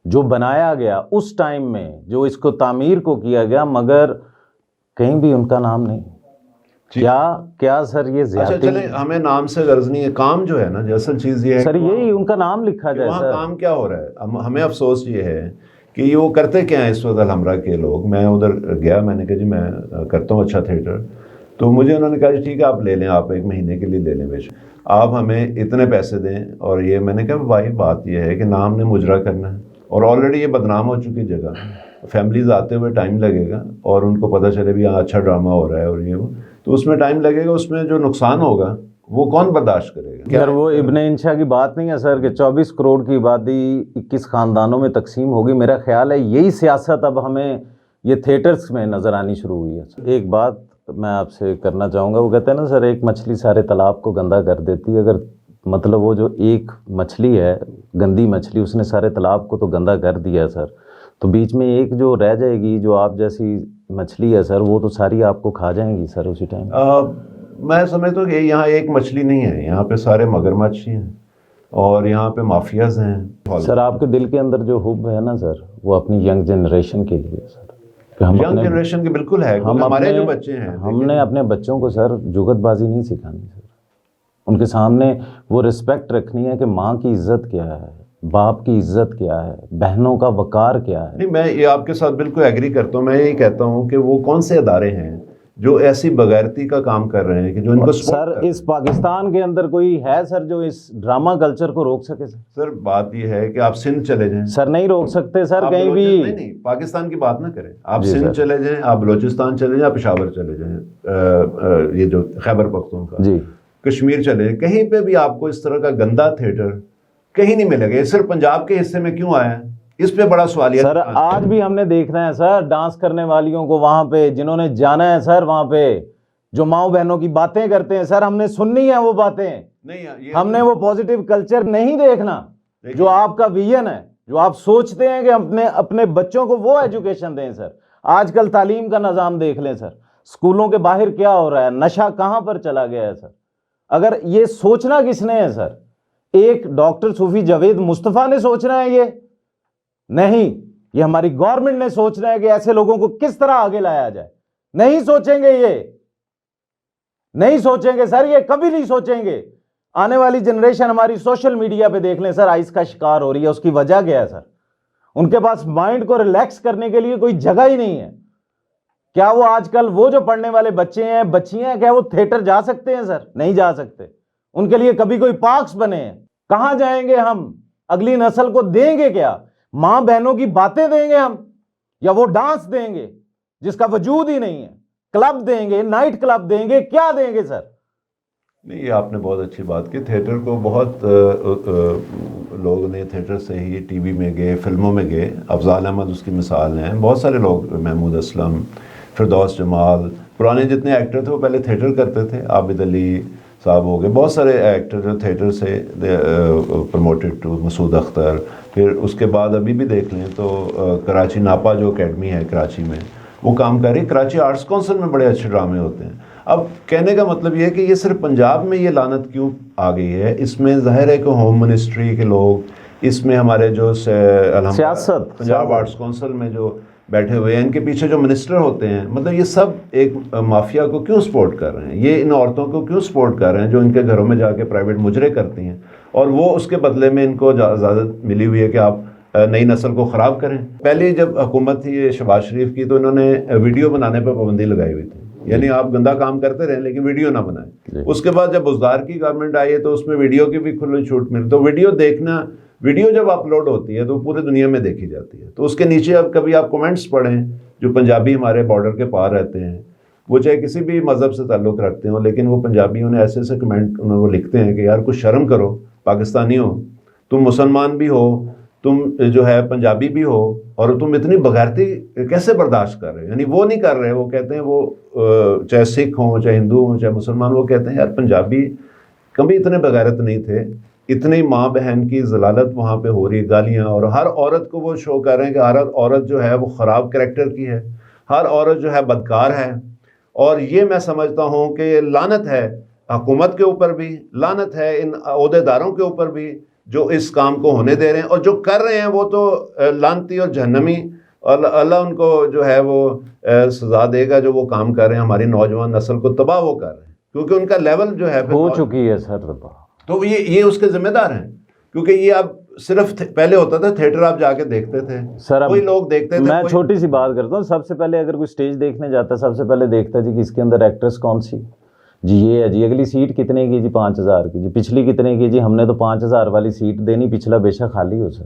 جو بنایا گیا اس ٹائم میں, جو اس کو تعمیر کو کیا گیا, مگر کہیں بھی ان کا نام نہیں. کیا سر یہ زیادتی؟ اچھا چلیں, ہمیں نام سے غرض نہیں ہے, کام جو ہے نا, اصل چیز یہ ہے سر یہی ان کا نام لکھا جائے. وہاں کام کیا ہو رہا ہے. ہمیں افسوس یہ ہے کہ یہ وہ کرتے کیا ہیں اس وقت الحمرہ کے لوگ. میں ادھر گیا, میں نے کہا جی میں کرتا ہوں اچھا تھیٹر, تو مجھے انہوں نے کہا جی ٹھیک ہے آپ لے لیں, آپ 1 مہینے کے لیے لے لیں, بیشک آپ ہمیں اتنے پیسے دیں. اور یہ میں نے کہا بھائی بات یہ ہے کہ نام نے مجرا کرنا ہے, اور آلریڈی یہ بدنام ہو چکی جگہ. فیملیز آتے ہوئے ٹائم لگے گا اور ان کو پتہ چلے بھی اچھا ڈرامہ ہو رہا ہے اور یہ وہ، تو اس میں ٹائم لگے گا. اس میں جو نقصان ہوگا وہ کون برداشت کرے گا؟ سر وہ ابن انشا کی بات نہیں ہے سر کہ 24 کروڑ کی آبادی 21 خاندانوں میں تقسیم ہوگی. میرا خیال ہے یہی سیاست اب ہمیں یہ تھیٹرز میں نظر آنی شروع ہوئی ہے. ایک بات میں آپ سے کرنا چاہوں گا، وہ کہتے ہیں نا سر ایک مچھلی سارے تالاب کو گندا کر دیتی ہے. اگر مطلب وہ جو ایک مچھلی ہے گندی مچھلی، اس نے سارے تالاب کو تو گندا کر دیا ہے سر، تو بیچ میں ایک جو رہ جائے گی جو آپ جیسی مچھلی ہے سر، وہ تو ساری آپ کو کھا جائیں گی سر اسی ٹائم. میں سمجھتا ہوں کہ یہاں ایک مچھلی نہیں ہے، یہاں پہ سارے مگرمچھ ہی ہیں اور یہاں پہ مافیاز ہیں. سر آپ کے دل کے اندر جو حب ہے نا سر، وہ اپنی ینگ جنریشن کے لیے سر، کہ ہم ینگ جنریشن کے بالکل ہے. ہمارے جو بچے ہیں، ہم نے اپنے بچوں کو سر جگت بازی نہیں سکھانی سر. ان کے سامنے وہ رسپیکٹ رکھنی ہے کہ ماں کی عزت کیا ہے، باپ کی عزت کیا ہے، بہنوں کا وقار کیا ہے. نہیں، میں یہ آپ کے ساتھ بالکل ایگری کرتا ہوں. میں یہی کہتا ہوں کہ وہ کون سے ادارے ہیں جو ایسی بغیرتی کا کام کر رہے ہیں کہ جو ان کو سر اس پاکستان کے اندر کوئی ہے سر جو اس ڈرامہ کلچر کو روک سکے سر؟ سر بات یہ ہے کہ آپ سندھ چلے جائیں سر نہیں روک سکتے سر آپ کہیں بھی. نہیں پاکستان کی بات نہ کریں. آپ جی سندھ سر. چلے جائیں، آپ بلوچستان چلے جائیں، آپ پشاور چلے جائیں، یہ جو خیبر پختونخوا، جی کشمیر چلے جائیں، کہیں پہ بھی آپ کو اس طرح کا گندا تھیٹر کہیں نہیں ملے گا. یہ صرف پنجاب کے حصے میں کیوں آیا ہے، اس پہ بڑا سوالیہ سر. آج بھی ہم نے دیکھنا ہے سر ڈانس کرنے والیوں کو وہاں پہ، جنہوں نے جانا ہے سر وہاں پہ، جو ماؤں بہنوں کی باتیں کرتے ہیں سر، ہم نے سننی ہے وہ باتیں. نہیں، ہم نے وہ پازیٹیو کلچر نہیں دیکھنا جو آپ کا ویژن ہے، جو آپ سوچتے ہیں کہ اپنے بچوں کو وہ ایجوکیشن دیں سر. آج کل تعلیم کا نظام دیکھ لیں سر، اسکولوں کے باہر کیا ہو رہا ہے، نشہ کہاں پر چلا گیا ہے سر. اگر یہ سوچنا کس نے ہے سر؟ ایک ڈاکٹر صوفی جاوید مصطفیٰ نے سوچنا ہے یہ؟ نہیں، یہ ہماری گورنمنٹ نے سوچنا ہے کہ ایسے لوگوں کو کس طرح آگے لایا جائے. نہیں سوچیں گے، یہ نہیں سوچیں گے سر، یہ کبھی نہیں سوچیں گے. آنے والی جنریشن ہماری سوشل میڈیا پہ دیکھ لیں سر آئس کا شکار ہو رہی ہے. اس کی وجہ کیا ہے سر؟ ان کے پاس مائنڈ کو ریلیکس کرنے کے لیے کوئی جگہ ہی نہیں ہے. کیا وہ آج کل وہ جو پڑھنے والے بچے ہیں، بچیاں ہیں، کیا وہ تھیٹر جا سکتے ہیں سر؟ نہیں جا سکتے. ان کے لیے کبھی کوئی پارکس بنے ہیں؟ کہاں جائیں گے ہم؟ اگلی نسل کو دیں گے کیا؟ ماں بہنوں کی باتیں دیں گے ہم، یا وہ ڈانس دیں گے جس کا وجود ہی نہیں ہے؟ کلب دیں گے، نائٹ کلب دیں گے، کیا دیں گے سر؟ نہیں، یہ آپ نے بہت اچھی بات کی. تھیٹر کو بہت لوگ نے تھیٹر سے ہی ٹی وی میں گئے، فلموں میں گئے. افضال احمد اس کی مثال ہیں. بہت سارے لوگ، محمود اسلم، فردوس جمال، پرانے جتنے ایکٹر تھے وہ پہلے تھیٹر کرتے تھے. عابد علی صاحب ہو گئے، بہت سارے ایکٹر جو تھیٹر سے پروموٹڈ ٹو، مسعود اختر. پھر اس کے بعد ابھی بھی دیکھ لیں تو کراچی ناپا جو اکیڈمی ہے کراچی میں، وہ کام کر رہی. کراچی آرٹس کونسل میں بڑے اچھے ڈرامے ہوتے ہیں. اب کہنے کا مطلب یہ ہے کہ یہ صرف پنجاب میں یہ لعنت کیوں آ گئی ہے؟ اس میں ظاہر ہے کہ ہوم منسٹری کے لوگ، اس میں ہمارے جو سیاست، پنجاب آرٹس کونسل میں جو بیٹھے ہوئے ہیں، ان کے پیچھے جو منسٹر ہوتے ہیں، مطلب یہ سب ایک مافیا کو کیوں سپورٹ کر رہے ہیں؟ یہ ان عورتوں کو کیوں سپورٹ کر رہے ہیں جو ان کے گھروں میں جا کے پرائیویٹ مجرے کرتی ہیں، اور وہ اس کے بدلے میں ان کو اجازت ملی ہوئی ہے کہ آپ نئی نسل کو خراب کریں. پہلے جب حکومت تھی شہباز شریف کی تو انہوں نے ویڈیو بنانے پہ پابندی لگائی ہوئی تھی، یعنی آپ گندا کام کرتے رہیں لیکن ویڈیو نہ بنائیں. اس کے بعد جب بزدار کی گورنمنٹ آئی ہے تو اس میں ویڈیو کی بھی کھلی چھوٹ ملی. تو ویڈیو دیکھنا، ویڈیو جب اپلوڈ ہوتی ہے تو پورے دنیا میں دیکھی جاتی ہے. تو اس کے نیچے اب کبھی آپ کومنٹس پڑھیں، جو پنجابی ہمارے بارڈر کے پار رہتے ہیں، وہ چاہے کسی بھی مذہب سے تعلق رکھتے ہوں، لیکن وہ پنجابیوں نے ایسے ایسے کمنٹ وہ لکھتے ہیں کہ یار کچھ شرم کرو، پاکستانی ہو تم، مسلمان بھی ہو تم، جو ہے پنجابی بھی ہو، اور تم اتنی بغیرتی کیسے برداشت کر رہے ہو؟ یعنی وہ نہیں کر رہے، وہ کہتے ہیں، وہ چاہے سکھ ہوں، چاہے ہندو ہوں، چاہے مسلمان، وہ کہتے ہیں یار پنجابی کبھی اتنے بغیرت نہیں تھے. اتنی ماں بہن کی ضلالت وہاں پہ ہو رہی، گالیاں، اور ہر عورت کو وہ شو کر رہے ہیں کہ ہر عورت جو ہے وہ خراب کریکٹر کی ہے، ہر عورت جو ہے بدکار ہے. اور یہ میں سمجھتا ہوں کہ لعنت ہے حکومت کے اوپر بھی، لعنت ہے ان عہدیداروں کے اوپر بھی جو اس کام کو ہونے دے رہے ہیں، اور جو کر رہے ہیں وہ تو لعنتی اور جہنمی، اور اللہ ان کو جو ہے وہ سزا دے گا جو وہ کام کر رہے ہیں. ہماری نوجوان نسل کو تباہ وہ کر رہے ہیں کیونکہ ان کا لیول جو ہے ہو چکی ہے سر. تو یہ اس کے ذمہ دار ہیں، کیونکہ یہ اب صرف پہلے ہوتا تھا تھیٹر آپ جا کے دیکھتے تھے سر، کوئی لوگ دیکھتے تھے. میں چھوٹی سی بات کرتا ہوں، سب سے پہلے اگر کوئی سٹیج دیکھنے جاتا ہے سب سے پہلے دیکھتا ہے جی کہ اس کے اندر ایکٹریس کون سی، جی یہ ہے، جی اگلی سیٹ کتنے کی، جی 5000 کی، جی پچھلی کتنے کی، جی ہم نے تو 5000 والی سیٹ دینی، پچھلا بے شک خالی ہو سر.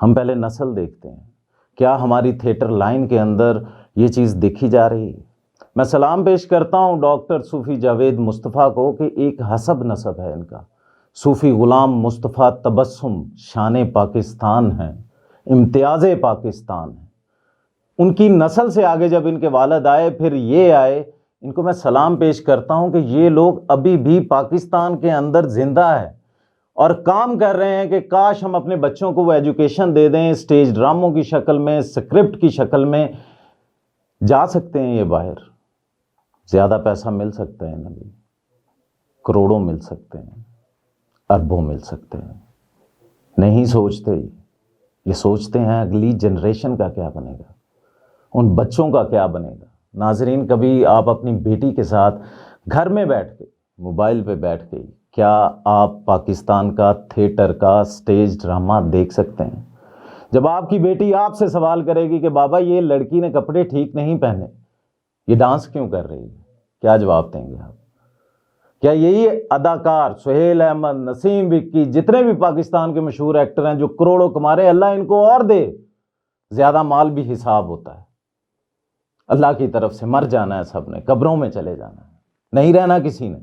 ہم پہلے نسل دیکھتے ہیں. کیا ہماری تھیٹر لائن کے اندر یہ چیز دیکھی جا رہی ہے؟ میں سلام پیش کرتا ہوں ڈاکٹر صوفی جاوید مصطفیٰ کو کہ ایک حسب نسب ہے ان کا. صوفی غلام مصطفیٰ تبسم شان پاکستان ہیں، امتیاز پاکستان ہیں. ان کی نسل سے آگے جب ان کے والد آئے، پھر یہ آئے، ان کو میں سلام پیش کرتا ہوں کہ یہ لوگ ابھی بھی پاکستان کے اندر زندہ ہے اور کام کر رہے ہیں کہ کاش ہم اپنے بچوں کو وہ ایجوکیشن دے دیں، اسٹیج ڈراموں کی شکل میں، سکرپٹ کی شکل میں. جا سکتے ہیں یہ باہر، زیادہ پیسہ مل سکتا ہے انہیں بھی، کروڑوں مل سکتے ہیں، اربوں مل سکتے ہیں. نہیں سوچتے، یہ سوچتے ہیں اگلی جنریشن کا کیا بنے گا، ان بچوں کا کیا بنے گا. ناظرین، کبھی آپ اپنی بیٹی کے ساتھ گھر میں بیٹھ کے، موبائل پہ بیٹھ کے، کیا آپ پاکستان کا تھیٹر کا سٹیج ڈرامہ دیکھ سکتے ہیں؟ جب آپ کی بیٹی آپ سے سوال کرے گی کہ بابا یہ لڑکی نے کپڑے ٹھیک نہیں پہنے، یہ ڈانس کیوں کر رہی ہے، کیا جواب دیں گے آپ؟ کیا یہی اداکار سہیل احمد، نسیم وکی، جتنے بھی پاکستان کے مشہور ایکٹر ہیں جو کروڑوں کما رہے ہیں، اللہ ان کو اور دے، زیادہ مال بھی حساب ہوتا ہے اللہ کی طرف سے. مر جانا ہے سب نے، قبروں میں چلے جانا ہے، نہیں رہنا کسی نے.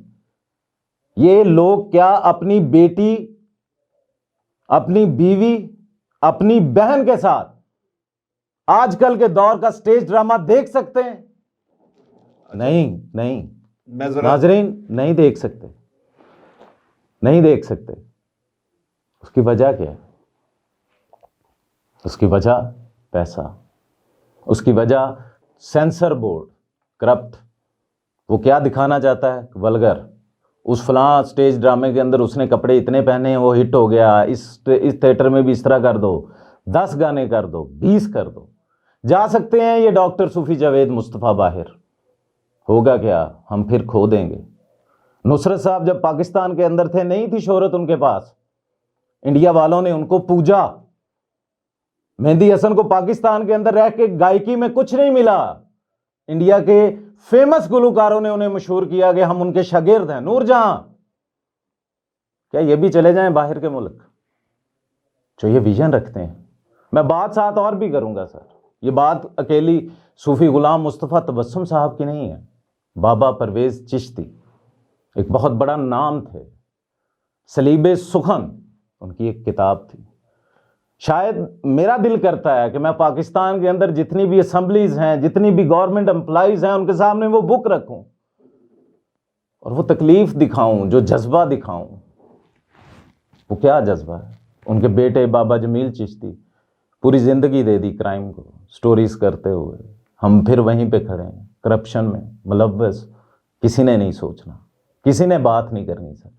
یہ لوگ کیا اپنی بیٹی، اپنی بیوی، اپنی بہن کے ساتھ آج کل کے دور کا سٹیج ڈرامہ دیکھ سکتے ہیں؟ نہیں ناظرین، نہیں دیکھ سکتے، نہیں دیکھ سکتے. اس کی وجہ کیا ہے؟ اس کی وجہ پیسہ، اس کی وجہ سینسر بورڈ کرپٹ. وہ کیا دکھانا چاہتا ہے؟ ولگر. اس فلاں سٹیج ڈرامے کے اندر اس نے کپڑے اتنے پہنے ہیں، وہ ہٹ ہو گیا، اس تھیٹر میں بھی اس طرح کر دو، 10 گانے کر دو، 20 کر دو. جا سکتے ہیں یہ ڈاکٹر صوفی جاوید مصطفیٰ باہر؟ ہوگا کیا؟ ہم پھر کھو دیں گے. نصرت صاحب جب پاکستان کے اندر تھے، نہیں تھی شہرت ان کے پاس، انڈیا والوں نے ان کو پوجا. مہندی حسن کو پاکستان کے اندر رہ کے گائکی میں کچھ نہیں ملا، انڈیا کے فیمس گلوکاروں نے انہیں مشہور کیا کہ ہم ان کے شاگرد ہیں. نور جہاں، کیا یہ بھی چلے جائیں باہر کے ملک جو یہ ویژن رکھتے ہیں؟ میں بات ساتھ اور بھی کروں گا سر. یہ بات اکیلی صوفی غلام مصطفیٰ تبسم صاحب کی نہیں ہے. بابا پرویز چشتی ایک بہت بڑا نام تھے. سلیب سخن ان کی ایک کتاب تھی. شاید میرا دل کرتا ہے کہ میں پاکستان کے اندر جتنی بھی اسمبلیز ہیں، جتنی بھی گورنمنٹ امپلائیز ہیں، ان کے سامنے وہ بک رکھوں اور وہ تکلیف دکھاؤں، جو جذبہ دکھاؤں. وہ کیا جذبہ ہے؟ ان کے بیٹے بابا جمیل چشتی پوری زندگی دے دی کرائم کو سٹوریز کرتے ہوئے. ہم پھر وہیں پہ کھڑے ہیں، کرپشن میں ملوث. کسی نے نہیں سوچنا، کسی نے بات نہیں کرنی سر.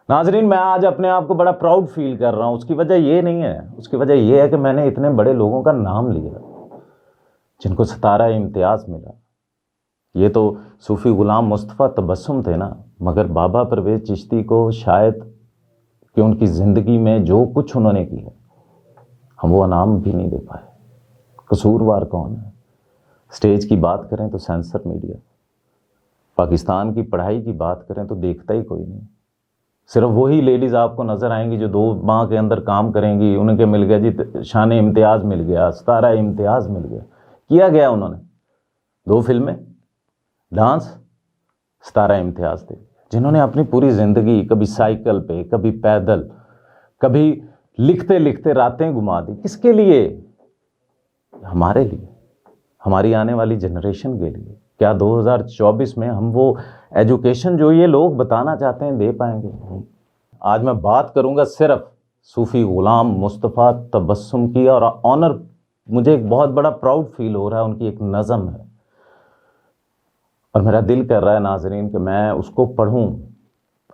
ناظرین، میں آج اپنے آپ کو بڑا پراؤڈ فیل کر رہا ہوں. اس کی وجہ یہ نہیں ہے، اس کی وجہ یہ ہے کہ میں نے اتنے بڑے لوگوں کا نام لیا جن کو ستارہ امتیاز ملا. یہ تو صوفی غلام مصطفیٰ تبسم تھے نا، مگر بابا پرویز چشتی کو شاید کہ ان کی زندگی میں جو کچھ انہوں نے کیا ہم وہ انعام بھی نہیں دے پائے. قصوروار کون ہے؟ سٹیج کی بات کریں تو سینسر میڈیا، پاکستان کی پڑھائی کی بات کریں تو دیکھتا ہی کوئی نہیں. صرف وہی لیڈیز آپ کو نظر آئیں گی جو 2 ماہ کے اندر کام کریں گی. ان کے مل گیا جی شان امتیاز مل گیا، ستارہ امتیاز مل گیا. کیا گیا انہوں نے 2 فلمیں، ڈانس، ستارہ امتیاز دے دیا. جنہوں نے اپنی پوری زندگی کبھی سائیکل پہ، کبھی پیدل، کبھی لکھتے لکھتے راتیں گما دی. کس کے لیے؟ ہمارے لیے، ہماری آنے والی جنریشن کے لیے. کیا 2024 میں ہم وہ ایجوکیشن جو یہ لوگ بتانا چاہتے ہیں دے پائیں گے؟ آج میں بات کروں گا صرف صوفی غلام مصطفیٰ تبسم کی، اور آنر مجھے ایک بہت بڑا پراؤڈ فیل ہو رہا ہے. ان کی ایک نظم ہے اور میرا دل کر رہا ہے ناظرین کہ میں اس کو پڑھوں،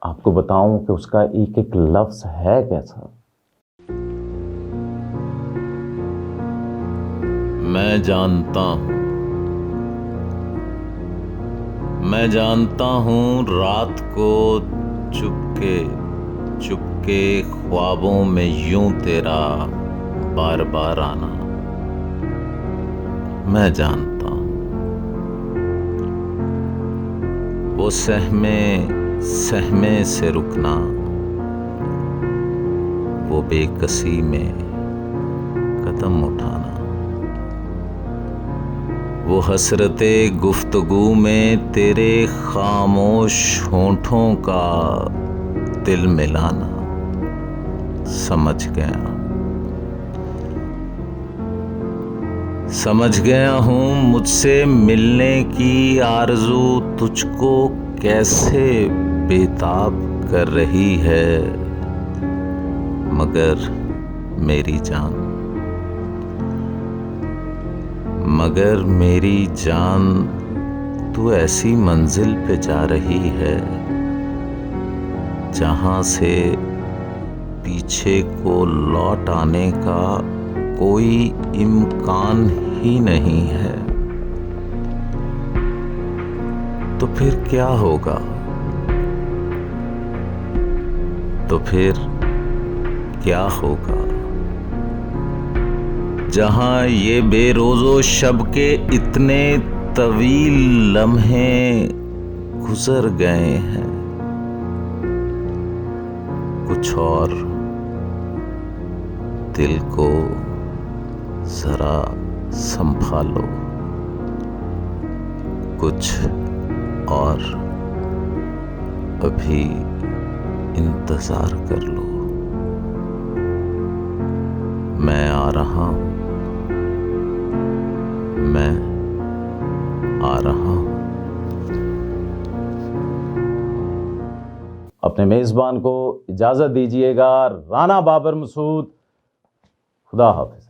آپ کو بتاؤں کہ اس کا ایک ایک لفظ ہے کیسا. میں جانتا ہوں رات کو چپ کے خوابوں میں یوں تیرا بار بار آنا. میں جانتا ہوں وہ سہمے سے رکنا، وہ بے کسی میں ماتم اٹھانا، وہ حسرت گفتگو میں تیرے خاموش ہونٹوں کا دل ملانا، سمجھ گیا ہوں مجھ سے ملنے کی آرزو تجھ کو کیسے بےتاب کر رہی ہے، مگر میری جان تو ایسی منزل پہ جا رہی ہے جہاں سے پیچھے کو لوٹ آنے کا کوئی امکان ہی نہیں ہے۔ تو پھر کیا ہوگا؟ جہاں یہ بے روز و شب کے اتنے طویل لمحے گزر گئے ہیں، کچھ اور دل کو ذرا سنبھالو، کچھ اور ابھی انتظار کر لو، میں آ رہا ہوں، اپنے میزبان کو اجازت دیجیے گا، رانا بابر مسعود، خدا حافظ۔